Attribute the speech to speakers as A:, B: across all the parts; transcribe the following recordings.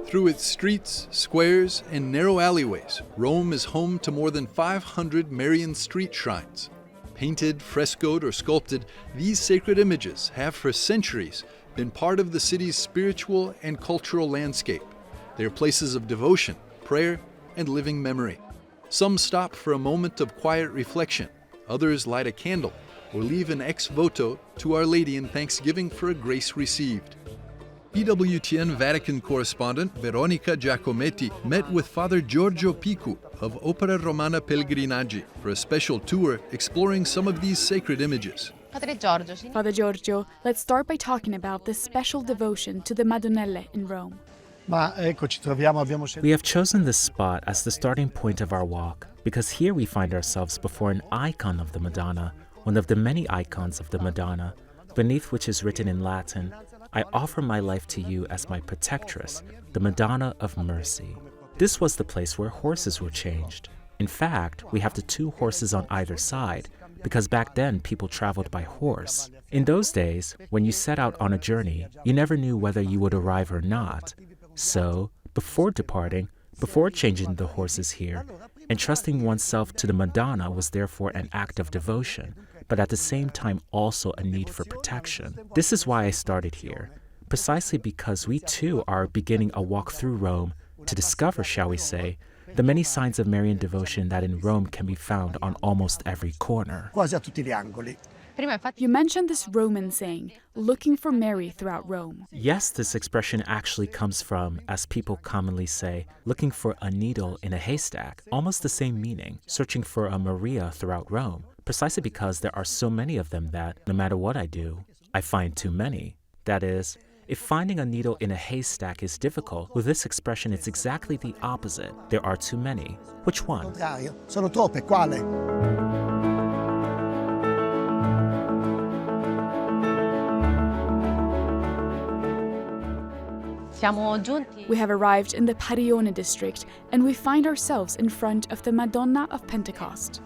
A: Through its streets, squares, and narrow alleyways, Rome is home to more than 500 Marian street shrines. Painted, frescoed, or sculpted, these sacred images have for centuries been part of the city's spiritual and cultural landscape. They are places of devotion, prayer, and living memory. Some stop for a moment of quiet reflection, others light a candle or leave an ex voto to Our Lady in thanksgiving for a grace received. EWTN Vatican correspondent Veronica Giacometti met with Father Giorgio Picu of Opera Romana Pellegrinaggi for a special tour exploring some of these sacred images.
B: Father Giorgio, let's start by talking about this special devotion to the Madonnelle in Rome.
C: We have chosen this spot as the starting point of our walk because here we find ourselves before an icon of the Madonna, one of the many icons of the Madonna, beneath which is written in Latin, "I offer my life to you as my protectress, the Madonna of Mercy." This was the place where horses were changed. In fact, we have the two horses on either side because back then people traveled by horse. In those days, when you set out on a journey, you never knew whether you would arrive or not. So, before departing, before changing the horses here, entrusting oneself to the Madonna was therefore an act of devotion, but at the same time also a need for protection. This is why I started here, precisely because we too are beginning a walk through Rome to discover, shall we say, the many signs of Marian devotion that in Rome can be found on almost every corner.
B: You mentioned this Roman saying, looking for Mary throughout Rome.
C: Yes, this expression actually comes from, as people commonly say, looking for a needle in a haystack, almost the same meaning, searching for a Maria throughout Rome, precisely because there are so many of them that, no matter what I do, I find too many. That is, if finding a needle in a haystack is difficult, with this expression it's exactly the opposite. There are too many. Which one?
D: Sono troppe, quale?
B: We have arrived in the Parione district and we find ourselves in front of the Madonna of Pentecost.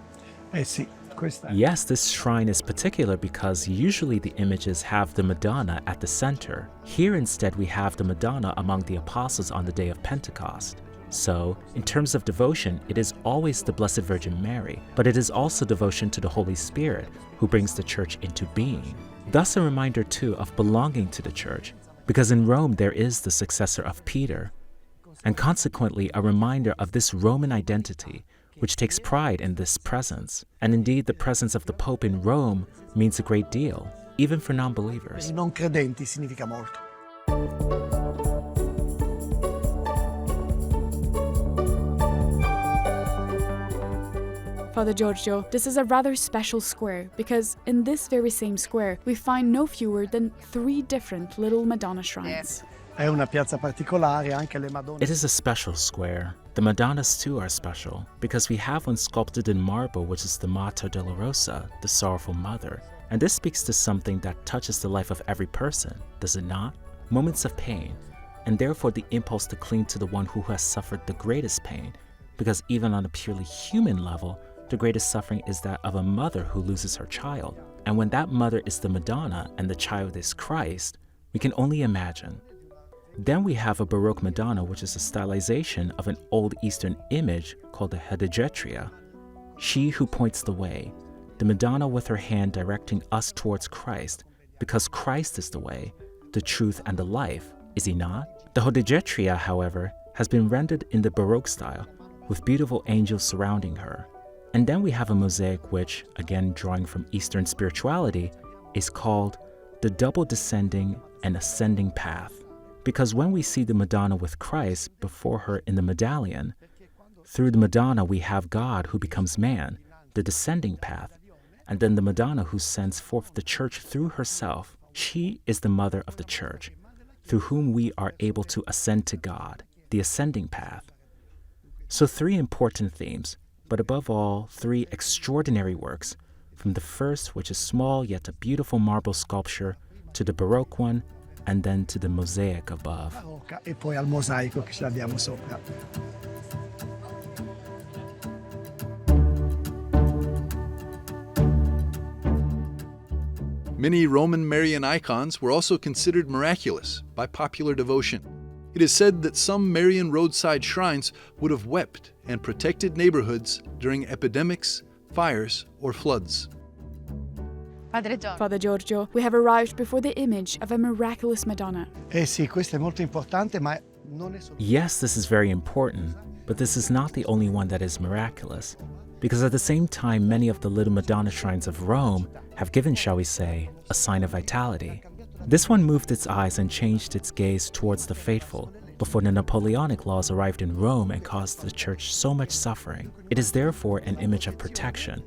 C: Yes, this shrine is particular because usually the images have the Madonna at the center. Here instead we have the Madonna among the apostles on the day of Pentecost. So, in terms of devotion, it is always the Blessed Virgin Mary, but it is also devotion to the Holy Spirit, who brings the Church into being. Thus a reminder too of belonging to the Church, because in Rome there is the successor of Peter, and consequently a reminder of this Roman identity, which takes pride in this presence. And indeed, the presence of the Pope in Rome means a great deal, even for non-believers.
D: Non credenti significa molto.
B: Father Giorgio, this is a rather special square because in this very same square we find no fewer than 3 different little Madonna shrines.
D: È una piazza particolare, anche le Madonne.
C: It is a special square. The Madonnas too are special because we have one sculpted in marble, which is the Mater Dolorosa, the Sorrowful Mother. And this speaks to something that touches the life of every person, does it not? Moments of pain, and therefore the impulse to cling to the one who has suffered the greatest pain, because even on a purely human level, the greatest suffering is that of a mother who loses her child. And when that mother is the Madonna and the child is Christ, we can only imagine. Then we have a Baroque Madonna, which is a stylization of an Old Eastern image called the Hedigetria. She who points the way, the Madonna with her hand directing us towards Christ, because Christ is the way, the truth, and the life, is he not? The Hedigetria, however, has been rendered in the Baroque style, with beautiful angels surrounding her. And then we have a mosaic which, again drawing from Eastern spirituality, is called the double descending and ascending path. Because when we see the Madonna with Christ before her in the medallion, through the Madonna we have God who becomes man, the descending path, and then the Madonna who sends forth the Church through herself. She is the mother of the Church, through whom we are able to ascend to God, the ascending path. So 3 important themes, but above all 3 extraordinary works, from the first, which is small yet a beautiful marble sculpture, to the Baroque one, and then to the mosaic above.
D: E poi al mosaico che ce l'abbiamo sopra.
A: Many Roman Marian icons were also considered miraculous by popular devotion. It is said that some Marian roadside shrines would have wept and protected neighborhoods during epidemics, fires, or floods.
B: Father Giorgio, we have arrived before the image of a miraculous Madonna.
D: Eh sì, questo è molto importante, ma non è solo...
C: Yes, this is very important, but this is not the only one that is miraculous. Because at the same time, many of the little Madonna shrines of Rome have given, shall we say, a sign of vitality. This one moved its eyes and changed its gaze towards the faithful before the Napoleonic laws arrived in Rome and caused the church so much suffering. It is therefore an image of protection.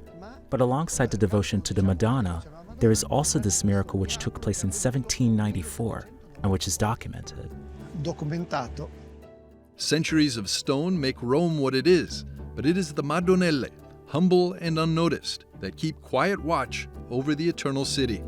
C: But alongside the devotion to the Madonna, there is also this miracle which took place in 1794 and which is documented.
D: Documentato.
A: Centuries of stone make Rome what it is, but it is the Madonnelle, humble and unnoticed, that keep quiet watch over the eternal city.